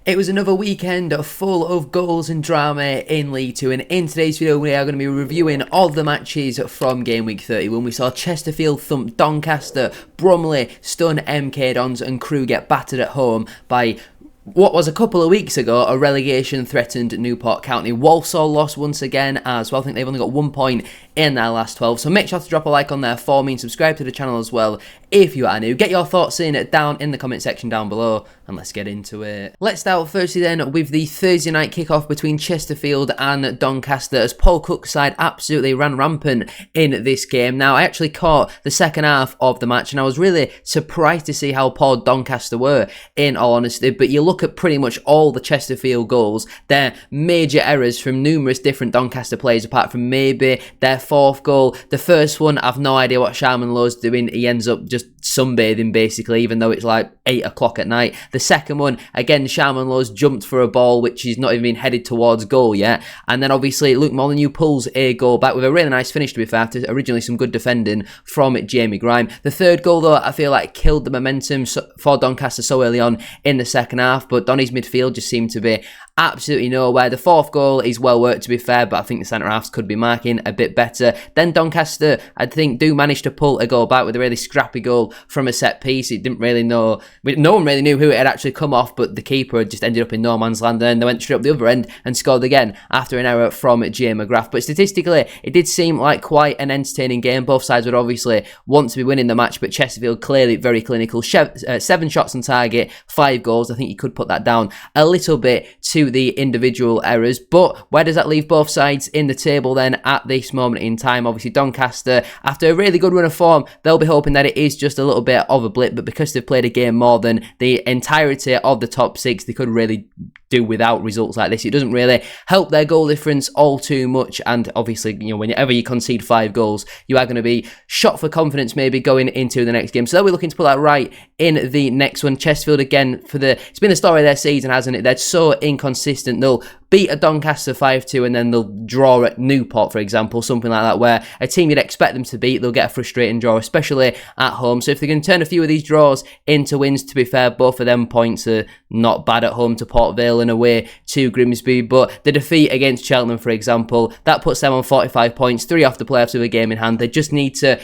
It was another weekend full of goals and drama in League 2, and in today's video we are going to be reviewing all the matches from game week 31. We saw Chesterfield thump Doncaster, Bromley stun MK Dons, and Crewe get battered at home by what was a couple of weeks ago a relegation-threatened Newport County. Walsall lost once again as well. I think they've only got 1 point in their last 12. So make sure to drop a like on there for me and subscribe to the channel as well if you are new. Get your thoughts in down in the comment section down below and let's get into it. Let's start firstly then with the Thursday night kickoff between Chesterfield and Doncaster as Paul Cook's side absolutely ran rampant in this game. Now I actually caught the second half of the match and I was really surprised to see how poor Doncaster were, in all honesty. But you look at pretty much all the Chesterfield goals, they're major errors from numerous different Doncaster players, apart from maybe their fourth goal. The first one, I've no idea what Sharman Lowe's doing. He ends up just sunbathing basically, even though it's like 8 o'clock at night. The second one, again, Sharman Lowe's jumped for a ball which is not even been headed towards goal yet. And then obviously Luke Molyneux pulls a goal back with a really nice finish, to be fair, after originally some good defending from Jamie Grime. The third goal though, I feel like killed the momentum for Doncaster so early on in the second half, but Donny's midfield just seemed to be absolutely nowhere. The fourth goal is well worked, to be fair, but I think the centre-halves could be marking a bit better. Then Doncaster, I think, do manage to pull a goal back with a really scrappy goal from a set piece. It didn't really know, no one really knew who it had actually come off, but the keeper just ended up in no man's land, and then they went straight up the other end and scored again after an error from Jay McGrath. But statistically, it did seem like quite an entertaining game. Both sides would obviously want to be winning the match, but Chesterfield clearly very clinical. 7 shots on target, 5 goals. I think you could put that down a little bit to the individual errors, but where does that leave both sides in the table then at this moment in time? Obviously Doncaster, after a really good run of form, they'll be hoping that it is just a little bit of a blip, but because they've played a game more than the entirety of the top 6, they could really do without results like this. It doesn't really help their goal difference all too much, and obviously, you know, whenever you concede 5 goals, you are going to be shot for confidence maybe going into the next game. So they'll be looking to put that right in the next one. Chesterfield, again, it's been the story of their season, hasn't it? They're so inconsistent. They'll beat a Doncaster 5-2 and then they'll draw at Newport, for example, something like that, where a team you'd expect them to beat, they'll get a frustrating draw, especially at home. So if they can turn a few of these draws into wins, to be fair, both of them points are not bad at home to Port Vale and away to Grimsby. But the defeat against Cheltenham, for example, that puts them on 45 points, 3 off the playoffs with a game in hand. They just need to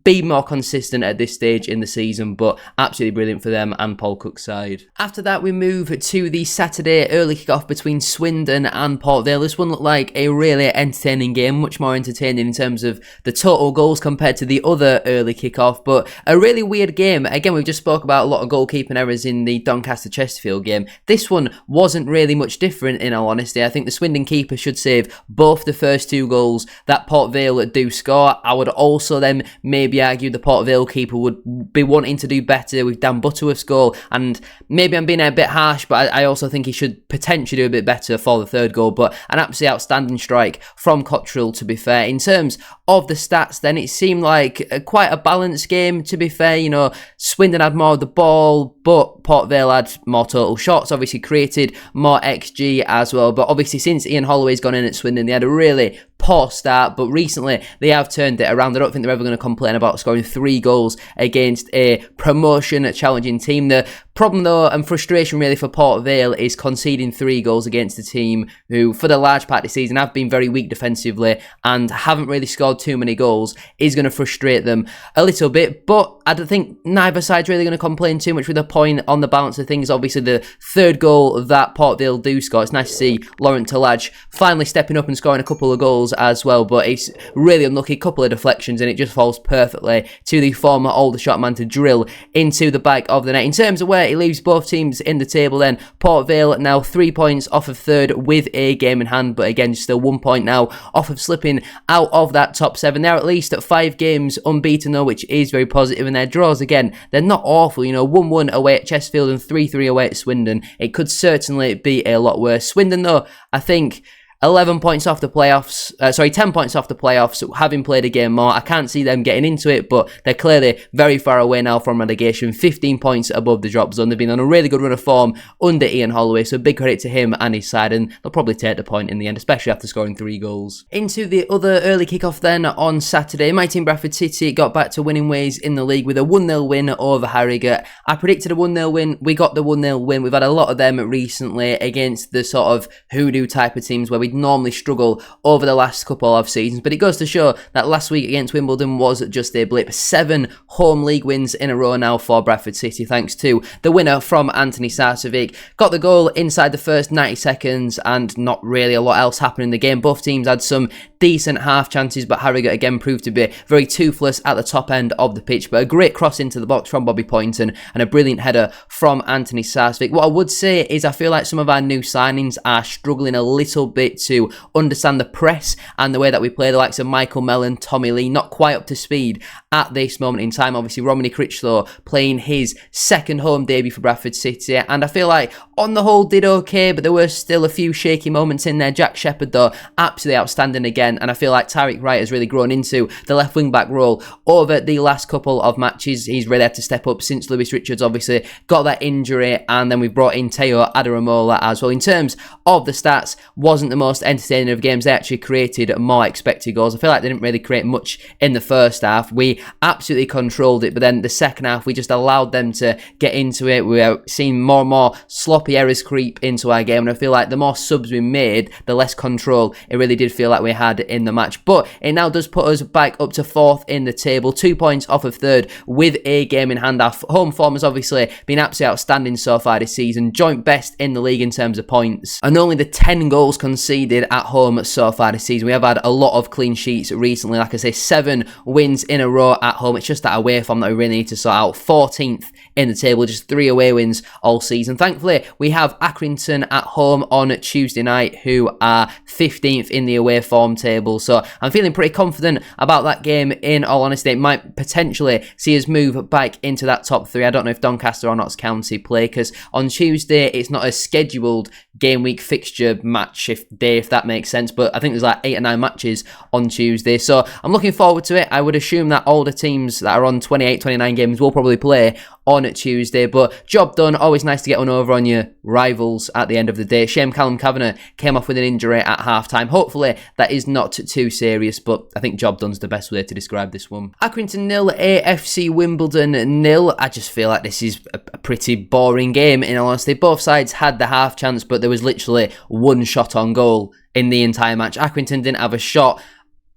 be more consistent at this stage in the season, but absolutely brilliant for them and Paul Cook's side. After that, we move to the Saturday early kickoff between Swindon and Port Vale. This one looked like a really entertaining game, much more entertaining in terms of the total goals compared to the other early kickoff, but a really weird game. Again, we've just spoke about a lot of goalkeeping errors in the Doncaster-Chesterfield game. This one wasn't really much different, in all honesty. I think the Swindon keeper should save both the first 2 goals that Port Vale do score. I would also then maybe argue the Port Vale keeper would be wanting to do better with Dan Butterworth's goal, and maybe I'm being a bit harsh, but I also think he should potentially do a bit better for the third goal. But an absolutely outstanding strike from Cottrell, to be fair. In terms of the stats then, it seemed like quite a balanced game, to be fair. You know, Swindon had more of the ball, but Port Vale had more total shots, obviously created more XG as well. But obviously since Ian Holloway's gone in at Swindon, they had a really poor start, but recently they have turned it around. I don't think they're ever going to complain about scoring 3 goals against a promotion challenging team. The problem though, and frustration really for Port Vale, is conceding 3 goals against a team who for the large part of the season have been very weak defensively and haven't really scored too many goals is going to frustrate them a little bit. But I don't think neither side's really going to complain too much with a point on the balance of things. Obviously the third goal that Port Vale do score, it's nice to see Laurent Talaj finally stepping up and scoring a couple of goals as well, but it's really unlucky, couple of deflections, and it just falls perfectly to the former Aldershot man to drill into the back of the net. In terms of where it leaves both teams in the table then, Port Vale now 3 points off of third with a game in hand, but again still 1 point now off of slipping out of that top 7. They're at least at 5 games unbeaten though, which is very positive, and their draws, again, they're not awful. You know, 1-1 away at Chesterfield and 3-3 away at Swindon. It could certainly be a lot worse. Swindon though, I think 11 points off the playoffs, 10 points off the playoffs, having played a game more. I can't see them getting into it, but they're clearly very far away now from relegation, 15 points above the drop zone. They've been on a really good run of form under Ian Holloway, so big credit to him and his side, and they'll probably take the point in the end, especially after scoring 3 goals. Into the other early kickoff then on Saturday, my team Bradford City got back to winning ways in the league with a 1-0 win over Harrogate. I predicted a 1-0 win, we got the 1-0 win. We've had a lot of them recently against the sort of hoodoo type of teams where we'd normally struggle over the last couple of seasons, but it goes to show that last week against Wimbledon was just a blip. 7 home league wins in a row now for Bradford City, thanks to the winner from Anthony Sarcevic. Got the goal inside the first 90 seconds and not really a lot else happened in the game. Both teams had some decent half chances, but Harrogate again proved to be very toothless at the top end of the pitch, but a great cross into the box from Bobby Poynton and a brilliant header from Anthony Sarcevic. What I would say is I feel like some of our new signings are struggling a little bit to understand the press and the way that we play. The likes of Michael Mellon, Tommy Lee, not quite up to speed at this moment in time. Obviously, Romany Critchlow playing his second home debut for Bradford City, and I feel like on the whole did okay, but there were still a few shaky moments in there. Jack Shepherd, though, absolutely outstanding again, and I feel like Tariq Wright has really grown into the left wing-back role over the last couple of matches. He's really had to step up since Lewis Richards obviously got that injury, and then we've brought in Teo Adaramola as well. In terms of the stats, wasn't the most entertaining of games. They actually created more expected goals. I feel like they didn't really create much in the first half. We absolutely controlled it, but then the second half we just allowed them to get into it. We were seeing more and more sloppy errors creep into our game, and I feel like the more subs we made, the less control it really did feel like we had in the match. But it now does put us back up to 4th in the table, 2 points off of 3rd with a game in hand. Our home form has obviously been absolutely outstanding so far this season, joint best in the league in terms of points, and only the 10 goals conceded at home so far this season. We have had a lot of clean sheets recently, like I say, 7 wins in a row at home. It's just that away form that we really need to sort out. 14th in the table, just 3 away wins all season. Thankfully, we have Accrington at home on Tuesday night, who are 15th in the away form table, so I'm feeling pretty confident about that game. In all honesty, it might potentially see us move back into that top 3. I don't know if Doncaster or Notts County play, because on Tuesday it's not a scheduled game week fixture match if that makes sense, but I think there's like 8 or 9 matches on Tuesday, so I'm looking forward to it. I would assume that all the teams that are on 28, 29 games will probably play on Tuesday, but job done. Always nice to get one over on your rivals at the end of the day. Shame Callum Kavanagh came off with an injury at half-time. Hopefully that is not too serious, but I think job done's the best way to describe this one. Accrington 0, AFC Wimbledon 0. I just feel like this is a pretty boring game, in all honesty. Both sides had the half chance, but there was literally 1 shot on goal in the entire match. Accrington didn't have a shot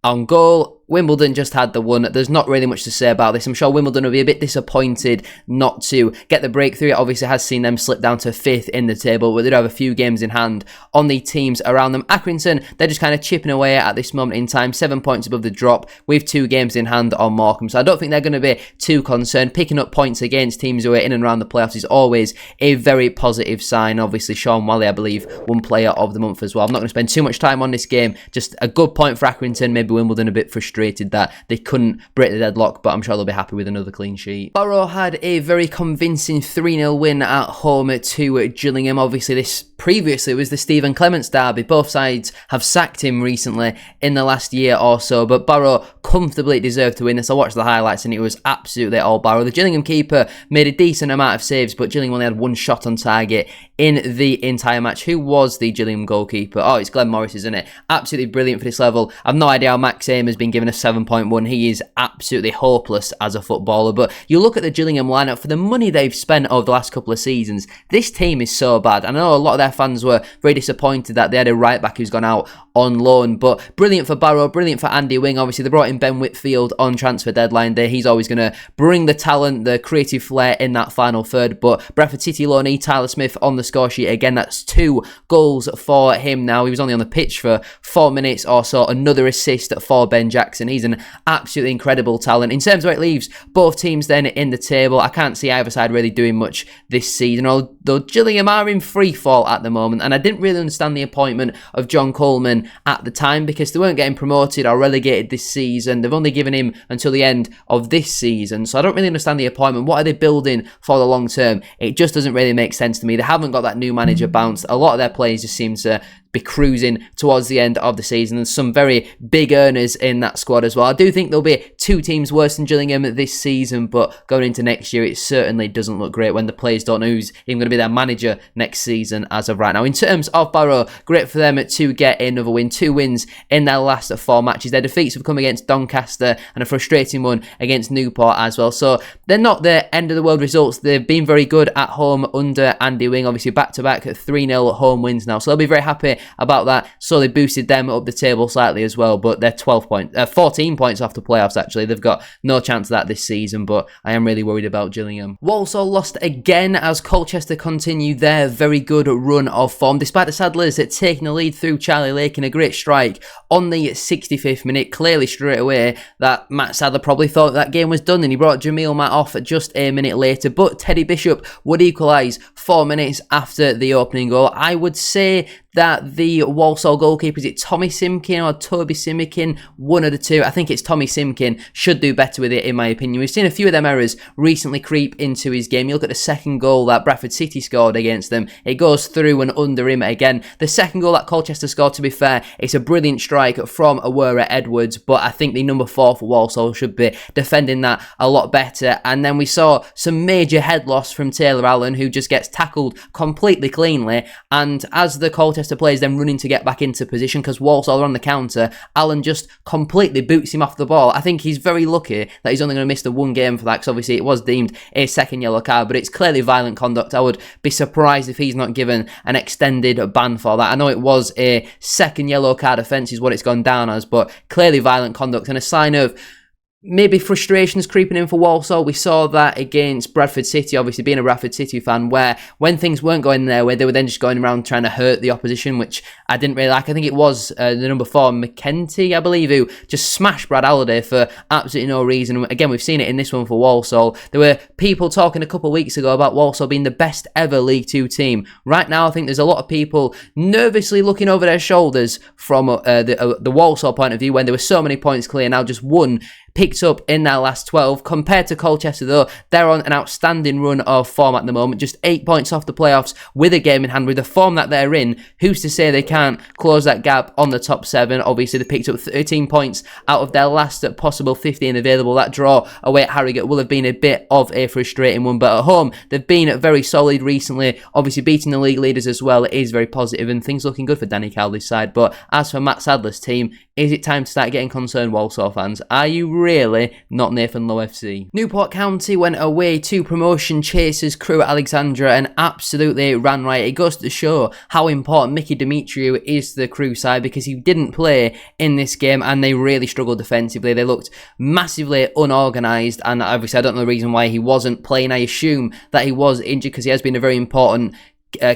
on goal. Wimbledon just had the one. There's not really much to say about this. I'm sure Wimbledon will be a bit disappointed not to get the breakthrough. It obviously has seen them slip down to 5th in the table, but they do have a few games in hand on the teams around them. Accrington, they're just kind of chipping away at this moment in time, 7 points above the drop with 2 games in hand on Morecambe, so I don't think they're going to be too concerned. Picking up points against teams who are in and around the playoffs is always a very positive sign. Obviously, Sean Whalley, I believe, won Player of the Month as well. I'm not going to spend too much time on this game. Just a good point for Accrington. Maybe Wimbledon a bit frustrated that they couldn't break the deadlock, but I'm sure they'll be happy with another clean sheet. Barrow had a very convincing 3-0 win at home to Gillingham. Obviously, this previously was the Stephen Clements derby. Both sides have sacked him recently in the last year or so, but Barrow comfortably deserved to win this. I watched the highlights and it was absolutely all Barrow. The Gillingham keeper made a decent amount of saves, but Gillingham only had 1 shot on target in the entire match. Who was the Gillingham goalkeeper? Oh, it's Glenn Morris, isn't it? Absolutely brilliant for this level. I've no idea how Max Aim has been given a 7.1. He is absolutely hopeless as a footballer, but you look at the Gillingham lineup, for the money they've spent over the last couple of seasons, this team is so bad. I know a lot of their fans were very disappointed that they had a right back who's gone out on loan, but brilliant for Barrow, brilliant for Andy Wing. Obviously, they brought in Ben Whitfield on transfer deadline day. He's always going to bring the talent, the creative flair in that final third, but Bradford City loanee Tyler Smith on the score sheet again. That's 2 goals for him now. He was only on the pitch for 4 minutes or so. Another assist for Ben Jackson. He's an absolutely incredible talent. In terms of where it leaves both teams then in the table, I can't see either side really doing much this season, although Gillingham are in free fall at the moment, and I didn't really understand the appointment of John Coleman at the time because they weren't getting promoted or relegated this season. They've only given him until the end of this season, so I don't really understand the appointment. What are they building for the long term? It just doesn't really make sense to me. They haven't got that new manager bounce. A lot of their players just seem to be cruising towards the end of the season. There's some very big earners in that squad as well. I do think there'll be 2 teams worse than Gillingham this season, but going into next year, it certainly doesn't look great when the players don't know who's even going to be their manager next season as of right now. In terms of Barrow, great for them to get another win. 2 wins in their last 4 matches. Their defeats have come against Doncaster and a frustrating one against Newport as well. So they're not the end of the world results. They've been very good at home under Andy Wing. Obviously back-to-back 3-0 home wins now. So they'll be very happy about that. So they boosted them up the table slightly as well. But they're 14 points off the playoffs actually. They've got no chance of that this season. But I am really worried about Gillingham. Walsall lost again as Colchester continue their very good run of form. Despite the Saddlers taking the lead through Charlie Lake in a great strike on the 65th minute. Clearly straight away that Matt Sadler probably thought that game was done and he brought Jamil Matt off just a minute later. But Teddy Bishop would equalise 4 minutes after the opening goal. I would say that the Walsall goalkeeper, is it Tommy Simkin or Toby Simikin? One of the two. I think it's Tommy Simkin. Should do better with it in my opinion. We've seen a few of them errors recently creep into his game. You look at the second goal that Bradford City scored against them. It goes through and under him again. The second goal that Colchester scored, to be fair, it's a brilliant strike from Awura Edwards, but I think the number 4 for Walsall should be defending that a lot better. And then we saw some major head loss from Taylor Allen, who just gets tackled completely cleanly. And as the Colchester players then running to get back into position because Walsall are on the counter, Allen just completely boots him off the ball. I think he's very lucky that he's only going to miss the 1 game for that, because obviously it was deemed a second yellow card, but it's clearly violent conduct. I would be surprised if he's not given an extended ban for that. I know it was a second yellow card offence is what it's gone down as, but clearly violent conduct and a sign of maybe frustrations creeping in for Walsall. We saw that against Bradford City, obviously being a Bradford City fan, where when things weren't going their way, they were then just going around trying to hurt the opposition, which I didn't really like. I think it was the number 4, McKenty, I believe, who just smashed Brad Halliday for absolutely no reason. Again, we've seen it in this one for Walsall. There were people talking a couple of weeks ago about Walsall being the best ever League 2 team. Right now, I think there's a lot of people nervously looking over their shoulders from the Walsall point of view when there were so many points clear. Now just 1 picked up in their last 12. Compared to Colchester though, they're on an outstanding run of form at the moment, just 8 points off the playoffs with a game in hand. With the form that they're in, who's to say they can't close that gap on the top 7? Obviously they picked up 13 points out of their last possible 15 available. That draw away at Harrogate will have been a bit of a frustrating one, but at home they've been very solid recently, obviously beating the league leaders as well. It is very positive and things looking good for Danny Cowley's side. But as for Matt Sadler's team, is it time to start getting concerned, Walsall fans? Are you really not Nathan Lowe FC? Newport County went away to promotion chasers Crewe at Alexandra and absolutely ran riot. It goes to show how important Mickey Demetriou is to the Crewe side, because he didn't play in this game and they really struggled defensively. They looked massively unorganised, and obviously I don't know the reason why he wasn't playing. I assume that he was injured because he has been a very important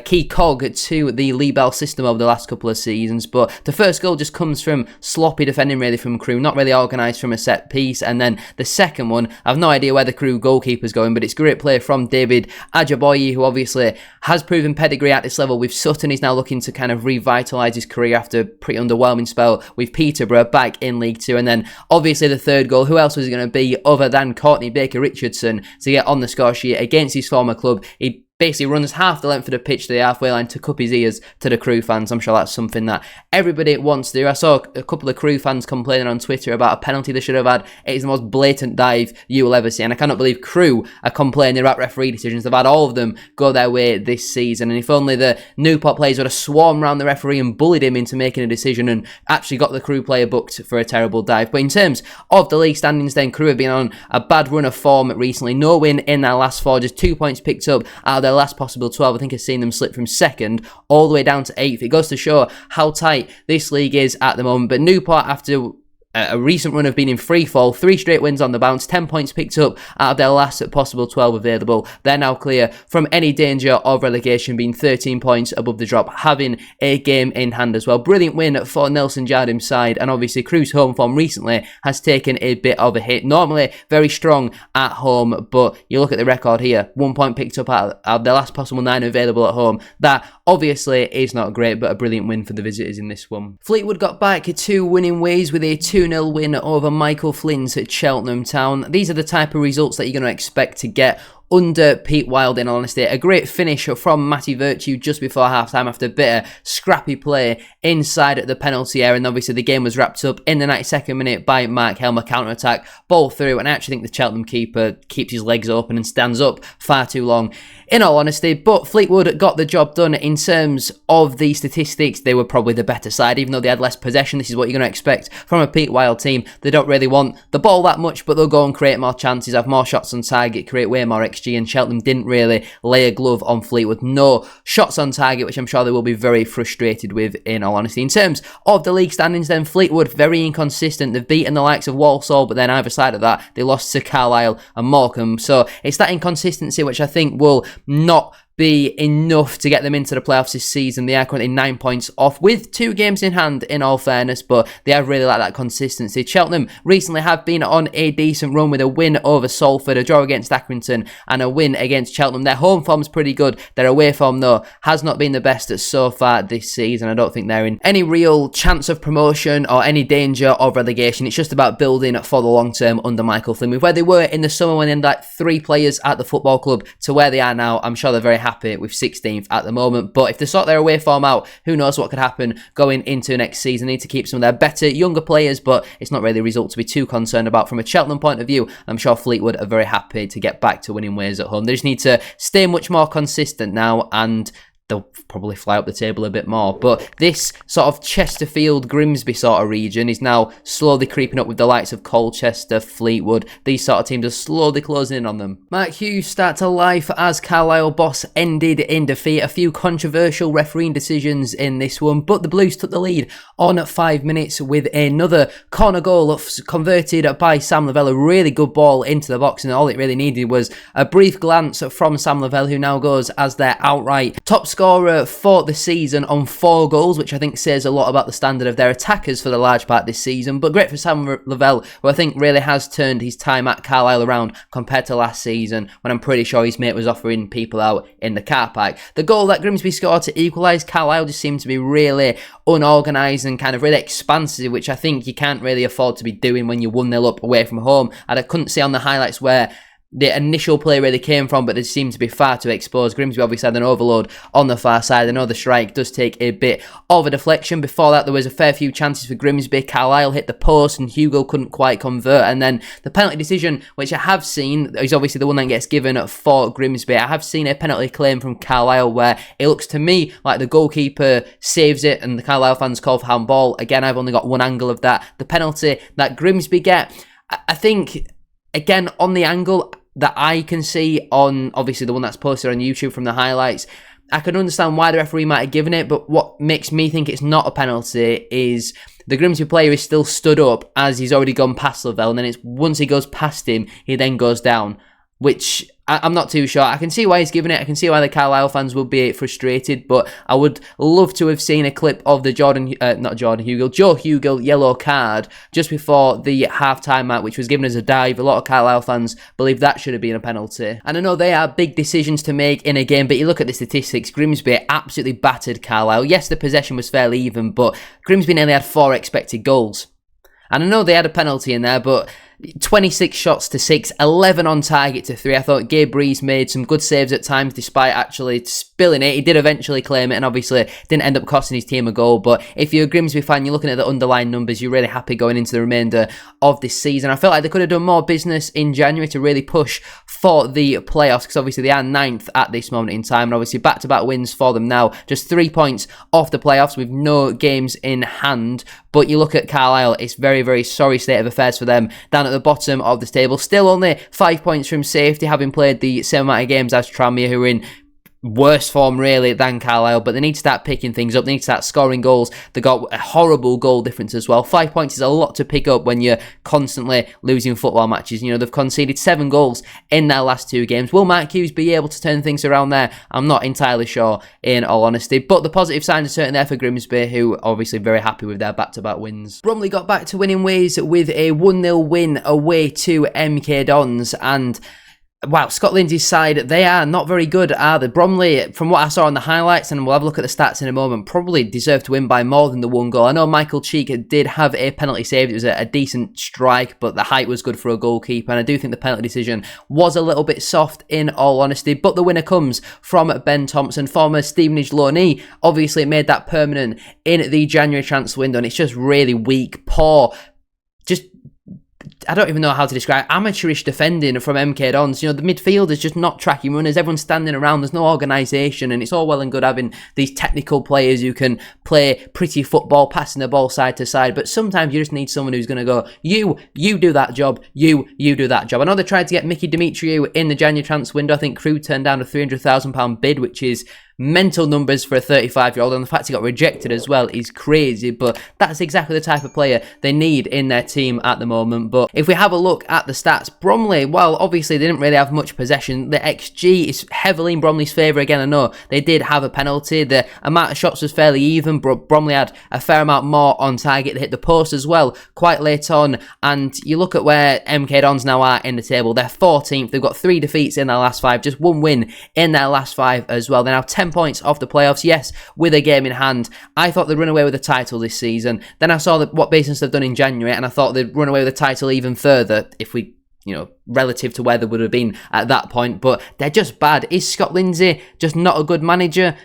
key cog to the Lee Bell system over the last couple of seasons. But the first goal just comes from sloppy defending really from Crewe, not really organised from a set piece. And then the second one, I've no idea where the Crewe goalkeeper's going, but it's great play from David Ajaboye, who obviously has proven pedigree at this level with Sutton. He's now looking to kind of revitalise his career after a pretty underwhelming spell with Peterborough back in League 2. And then obviously the third goal, who else was it going to be other than Courtney Baker-Richardson to get on the score sheet against his former club? He basically runs half the length of the pitch to the halfway line to cup his ears to the Crewe fans. I'm sure that's something that everybody wants to do. I saw a couple of Crewe fans complaining on Twitter about a penalty they should have had. It is the most blatant dive you will ever see, and I cannot believe Crewe are complaining about referee decisions. They've had all of them go their way this season, and if only the Newport players would have swarmed around the referee and bullied him into making a decision and actually got the Crewe player booked for a terrible dive. But in terms of the league standings then, Crewe have been on a bad run of form recently. No win in their last 4, just 2 points picked up out of their last possible 12. I think I've seen them slip from 2nd all the way down to 8th. It goes to show how tight this league is at the moment. But Newport, after a recent run of being in free fall, 3 straight wins on the bounce, 10 points picked up out of their last possible 12 available. They're now clear from any danger of relegation, being 13 points above the drop, having a game in hand as well. Brilliant win for Nelson Jardim's side, and obviously Crewe's home form recently has taken a bit of a hit. Normally very strong at home, but you look at the record here, 1 point picked up out of their last possible 9 available at home. That obviously is not great, but a brilliant win for the visitors in this one. Fleetwood got back to winning ways with a 2-0 win over Michael Flynn's at Cheltenham Town. These are the type of results that you're going to expect to get under Pete Wild, in all honesty. A great finish from Matty Virtue just before half-time after a bit of scrappy play inside the penalty area, and obviously the game was wrapped up in the 92nd minute by Mark Helmer counter-attack, ball through, and I actually think the Cheltenham keeper keeps his legs open and stands up far too long, in all honesty. But Fleetwood got the job done. In terms of the statistics, they were probably the better side, even though they had less possession. This is what you're going to expect from a Pete Wild team. They don't really want the ball that much, but they'll go and create more chances, have more shots on target, create way more XG, and Cheltenham didn't really lay a glove on Fleetwood. No shots on target, which I'm sure they will be very frustrated with, in all honesty. In terms of the league standings then, Fleetwood, very inconsistent. They've beaten the likes of Walsall, but then either side of that, they lost to Carlisle and Morecambe. So it's that inconsistency which I think will not be enough to get them into the playoffs this season. They are currently 9 points off with 2 games in hand, in all fairness, but they have really like that consistency. Cheltenham recently have been on a decent run with a win over Salford, a draw against Accrington, and a win against Cheltenham. Their home form's pretty good. Their away form, though, has not been the best so far this season. I don't think they're in any real chance of promotion or any danger of relegation. It's just about building for the long term under Michael Flynn. With where they were in the summer when they had like 3 players at the football club to where they are now, I'm sure they're very happy with 16th at the moment. But if they sort their away form out, who knows what could happen going into next season. They need to keep some of their better, younger players, but it's not really a result to be too concerned about from a Cheltenham point of view. I'm sure Fleetwood are very happy to get back to winning ways at home. They just need to stay much more consistent now, and they'll probably fly up the table a bit more. But this sort of Chesterfield, Grimsby sort of region is now slowly creeping up with the likes of Colchester, Fleetwood. These sort of teams are slowly closing in on them. Mark Hughes start to life as Carlisle boss ended in defeat. A few controversial refereeing decisions in this one, but the Blues took the lead on 5 minutes with another corner goal converted by Sam Lavelle. A really good ball into the box, and all it really needed was a brief glance from Sam Lavelle, who now goes as their outright top scorer for the season on 4 goals, which I think says a lot about the standard of their attackers for the large part this season. But great for Sam Lavelle, who I think really has turned his time at Carlisle around compared to last season, when I'm pretty sure his mate was offering people out in the car park. The goal that Grimsby scored to equalise, Carlisle just seemed to be really unorganised and kind of really expansive, which I think you can't really afford to be doing when you're 1-0 up away from home. And I couldn't see on the highlights where the initial play really came from, but they seemed to be far too exposed. Grimsby obviously had an overload on the far side. I know the strike does take a bit of a deflection. Before that, there was a fair few chances for Grimsby. Carlisle hit the post and Hugo couldn't quite convert. And then the penalty decision, which I have seen, is obviously the one that gets given for Grimsby. I have seen a penalty claim from Carlisle where it looks to me like the goalkeeper saves it and the Carlisle fans call for handball. Again, I've only got one angle of that. The penalty that Grimsby get, I think, again, on the angle that I can see on, obviously, the one that's posted on YouTube from the highlights, I can understand why the referee might have given it, but what makes me think it's not a penalty is the Grimsby player is still stood up as he's already gone past Lavelle, and then it's once he goes past him, he then goes down, which I'm not too sure. I can see why he's given it. I can see why the Carlisle fans will be frustrated, but I would love to have seen a clip of the Joe Hugill yellow card just before the half-time mark, which was given as a dive. A lot of Carlisle fans believe that should have been a penalty. And I know they are big decisions to make in a game, but you look at the statistics, Grimsby absolutely battered Carlisle. Yes, the possession was fairly even, but Grimsby nearly had 4 expected goals. And I know they had a penalty in there, but 26 shots to 6, 11 on target to 3. I thought Gabe Breeze made some good saves at times despite actually spilling it. He did eventually claim it and obviously didn't end up costing his team a goal. But if you're a Grimsby fan, you're looking at the underlying numbers, you're really happy going into the remainder of this season. I felt like they could have done more business in January to really push for the playoffs, because obviously they are 9th at this moment in time, and obviously back-to-back wins for them now, just 3 points off the playoffs with no games in hand. But you look at Carlisle, it's very, very sorry state of affairs for them down at the bottom of the table. Still only 5 points from safety, having played the same amount of games as Tranmere, who are in worse form really than Carlisle, but they need to start picking things up. They need to start scoring goals. They got a horrible goal difference as well. 5 points is a lot to pick up when you're constantly losing football matches. You know, they've conceded 7 goals in their last 2 games. Will Mark Hughes be able to turn things around there? I'm not entirely sure, in all honesty, but the positive signs are certainly there for Grimsby, who are obviously very happy with their back-to-back wins. Bromley got back to winning ways with a 1-0 win away to MK Dons, and Wow, Scott Lindsay's side, they are not very good, are they? Bromley, from what I saw on the highlights, and we'll have a look at the stats in a moment, probably deserved to win by more than the one goal. I know Michael Cheek did have a penalty saved. It was a decent strike, but the height was good for a goalkeeper, and I do think the penalty decision was a little bit soft, in all honesty. But the winner comes from Ben Thompson, former Stevenage loanee. Obviously, it made that permanent in the January transfer window, and it's just really weak, poor, just... I don't even know how to describe amateurish defending from MK Dons. You know, the midfielders just not tracking runners. Everyone's standing around. There's no organisation, and it's all well and good having these technical players who can play pretty football, passing the ball side to side. But sometimes you just need someone who's going to go, you do that job. You do that job. I know they tried to get Mickey Demetriou in the January transfer window. I think Crewe turned down a £300,000 bid, which is mental numbers for a 35-year-old, and the fact he got rejected as well is crazy, but that's exactly the type of player they need in their team at the moment. But if we have a look at the stats, Bromley, well, obviously they didn't really have much possession. The XG is heavily in Bromley's favour. Again, I know they did have a penalty. The amount of shots was fairly even, but Bromley had a fair amount more on target. They hit the post as well quite late on, and you look at where MK Dons now are in the table. They're 14th. They've got 3 defeats in their last 5, just 1 win in their last 5 as well. They're now 10 points off the playoffs, yes, with a game in hand. I thought they'd run away with the title this season. Then I saw what business they've done in January, and I thought they'd run away with the title even further if we, you know, relative to where they would have been at that point. But they're just bad. Is Scott Lindsay just not a good manager?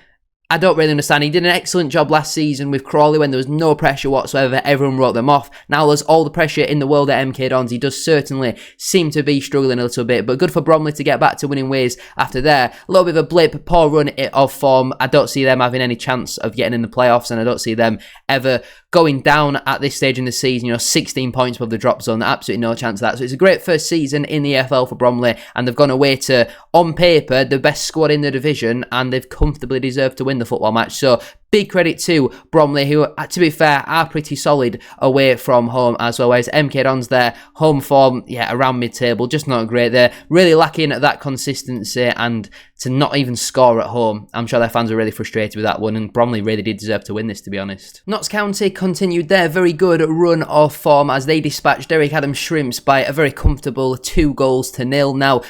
I don't really understand. He did an excellent job last season with Crawley when there was no pressure whatsoever. Everyone wrote them off. Now there's all the pressure in the world at MK Dons. He does certainly seem to be struggling a little bit, but good for Bromley to get back to winning ways after there. A little bit of a blip, poor run of form. I don't see them having any chance of getting in the playoffs, and I don't see them ever going down at this stage in the season. You know, 16 points above the drop zone. Absolutely no chance of that. So it's a great first season in the EFL for Bromley, and they've gone away to, on paper, the best squad in the division, and they've comfortably deserved to win the football match. So big credit to Bromley, who, to be fair, are pretty solid away from home as always. MK Dons, their home form, yeah, around mid-table, just not great. They're really lacking that consistency, and to not even score at home, I'm sure their fans are really frustrated with that one, and Bromley really did deserve to win this, to be honest. Notts County continued their very good run of form as they dispatched Derek Adams Shrimps by a very comfortable 2-0. Now,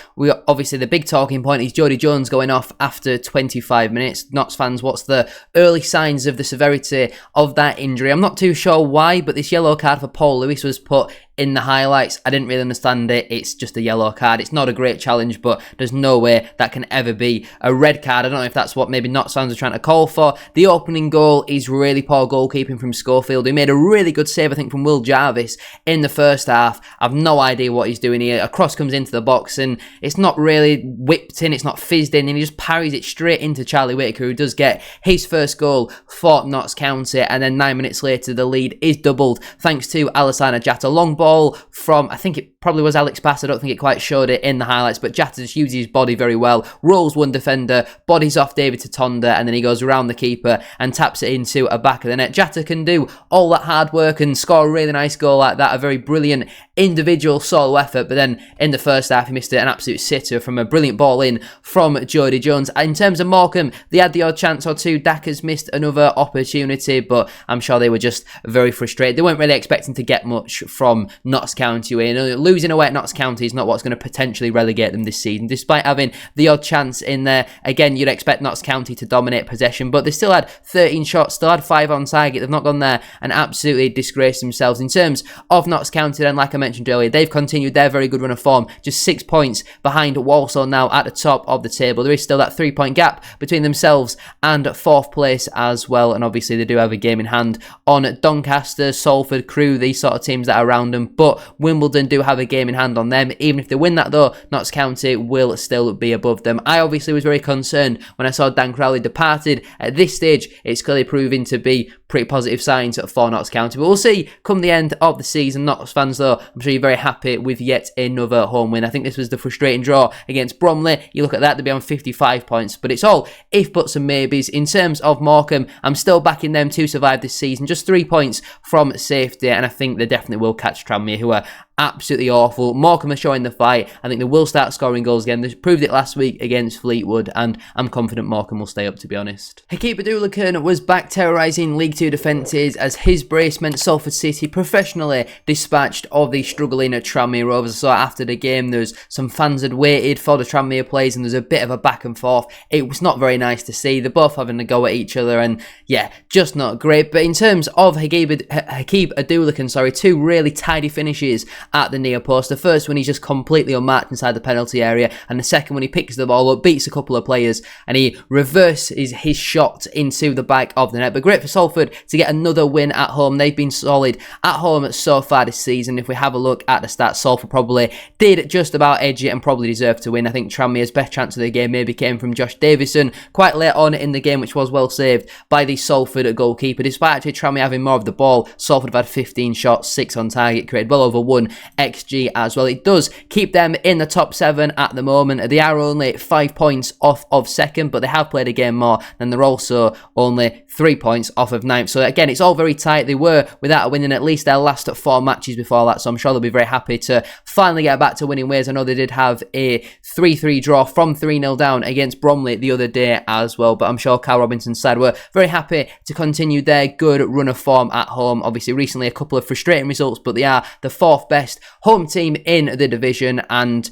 obviously the big talking point is Jody Jones going off after 25 minutes. Notts fans, what's the early signs of the severity of that injury? I'm not too sure why, but this yellow card for Paul Lewis was put in the highlights. I didn't really understand it. It's just a yellow card. It's not a great challenge, but there's no way that can ever be a red card. I don't know if that's what maybe Notts fans are trying to call for. The opening goal is really poor goalkeeping from Schofield, who made a really good save, I think, from Will Jarvis in the first half. I've no idea what he's doing here. A cross comes into the box, and it's not really whipped in, it's not fizzed in, and he just parries it straight into Charlie Whitaker, who does get his first goal for Notts County, and then 9 minutes later the lead is doubled thanks to Alassana Jatta. Long ball from, I think it probably was Alex Bass. I don't think it quite showed it in the highlights, but Jatta just uses his body very well, rolls one defender, bodies off David Tatonda, and then he goes around the keeper and taps it into a back of the net. Jatta can do all that hard work and score a really nice goal like that, a very brilliant individual solo effort, but then in the first half he missed an absolute sitter from a brilliant ball in from Jody Jones. In terms of Morecambe, they had the odd chance or two. Dacker's missed another opportunity, but I'm sure they were just very frustrated. They weren't really expecting to get much from Notts County. Losing away at Notts County is not what's going to potentially relegate them this season, despite having the odd chance in there. Again, you'd expect Notts County to dominate possession, but they still had 13 shots, still had 5 on target. They've not gone there and absolutely disgraced themselves. In terms of Notts County, then, like I mentioned earlier, they've continued their very good run of form, just 6 points behind Walsall now at the top of the table. There is still that 3-point gap between themselves and 4th place as well, and obviously they do have a game in hand on Doncaster, Salford, Crewe, these sort of teams that are around them, but Wimbledon do have a game in hand on them. Even if they win that though, Notts County will still be above them. I obviously was very concerned when I saw Dan Crowley departed. At this stage, it's clearly proving to be pretty positive signs for Notts County, but we'll see come the end of the season. Notts fans though, I'm sure you're very happy with yet another home win. I think this was the frustrating draw against Bromley. You look at that, they'll be on 55 points, but it's all if, buts and maybes. In terms of Morecambe, I'm still backing them to survive this season, just 3 points from safety, and I think they definitely will catch Tranmere, who are absolutely awful. Morecambe are showing the fight. I think they will start scoring goals again. They proved it last week against Fleetwood, and I'm confident Morecambe will stay up, to be honest. Keeper Doolican was back terrorising League 2 defences as his brace meant Salford City professionally dispatched of the struggling Tranmere Rovers. So after the game, there's some fans had waited for the Tranmere players, and there's a bit of a back and forth. It was not very nice to see. They're both having a go at each other, and yeah, just not great. But in terms of Hakeeb Adoolican, two really tidy finishes at the near post. The first one, he's just completely unmarked inside the penalty area, and the second one, he picks the ball up, beats a couple of players, and he reverses his shot into the back of the net. But great for Salford to get another win at home. They've been solid at home so far this season. If we have a look at the stats, Salford probably did just about edge it and probably deserved to win. I think Tranmere's best chance of the game maybe came from Josh Davison quite late on in the game, which was well saved by the Salford goalkeeper. Despite actually Tranmere having more of the ball, Salford have had 15 shots, 6 on target, created well over 1 XG as well. It does keep them in the top 7 at the moment. They are only 5 points off of second, but they have played a game more, and they're also only 3 points off of 9th. So again, it's all very tight. They were without a win in at least their last 4 matches before that, so I'm sure they'll be very happy to finally get back to winning ways. I know they did have a 3-3 draw from 3-0 down against Bromley the other day as well, but I'm sure Cal Robinson's side were very happy to continue their good run of form at home. Obviously, recently a couple of frustrating results, but they are the 4th best home team in the division, and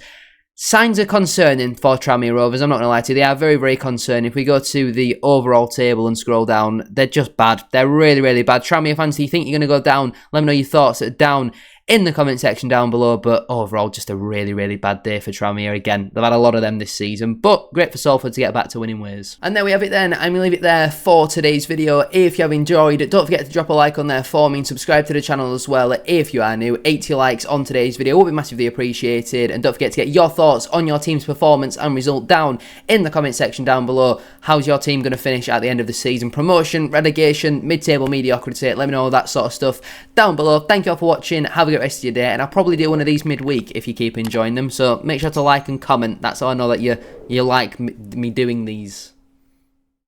signs are concerning for Tranmere Rovers. I'm not going to lie to you. They are very, very concerning. If we go to the overall table and scroll down, they're just bad. They're really, really bad. Tranmere fans, do you think you're going to go down? Let me know your thoughts down in the comment section down below. But overall, just a really, really bad day for Tranmere again. They've had a lot of them this season, but great for Salford to get back to winning ways. And there we have it then. I'm going to leave it there for today's video. If you have enjoyed, don't forget to drop a like on there for me and subscribe to the channel as well if you are new. 80 likes on today's video will be massively appreciated. And don't forget to get your thoughts on your team's performance and result down in the comment section down below. How's your team going to finish at the end of the season? Promotion, relegation, mid-table mediocrity? Let me know all that sort of stuff down below. Thank you all for watching. Have a great rest of your day, and I'll probably do one of these midweek if you keep enjoying them, so make sure to like and comment. That's how I know that you like me doing these.